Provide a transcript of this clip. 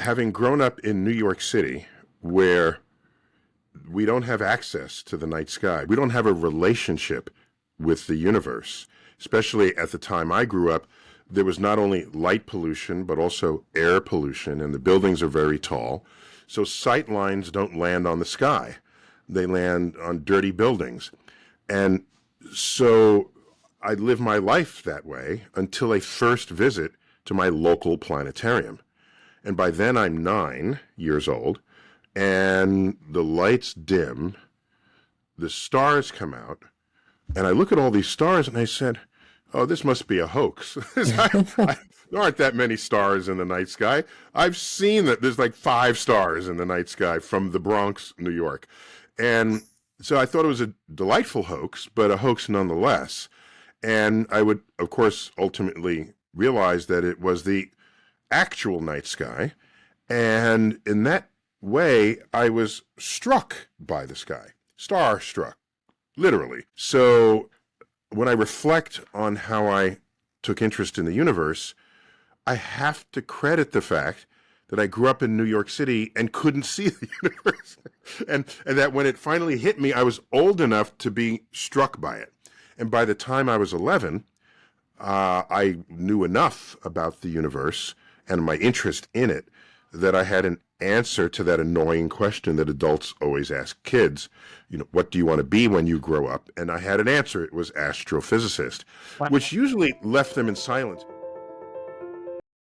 having grown up in New York City, where we don't have access to the night sky, we don't have a relationship with the universe, especially at the time I grew up, there was not only light pollution, but also air pollution, and the buildings are very tall. So sight lines don't land on the sky. They land on dirty buildings. And so I live my life that way until a first visit to my local planetarium. And by then I'm 9 years old, and the lights dim, the stars come out, and I look at all these stars and I said, oh, this must be a hoax. There aren't that many stars in the night sky. I've seen that there's like 5 stars in the night sky from the Bronx, New York. And so I thought it was a delightful hoax, but a hoax nonetheless. And I would, of course, ultimately realize that it was the actual night sky. And in that way, I was struck by the sky, starstruck, literally. So when I reflect on how I took interest in the universe, I have to credit the fact that I grew up in New York City and couldn't see the universe. and that when it finally hit me, I was old enough to be struck by it. And by the time I was 11, I knew enough about the universe and my interest in it that I had an answer to that annoying question that adults always ask kids, what do you want to be when you grow up? And I had an answer. It was astrophysicist, Wow. which usually left them in silence.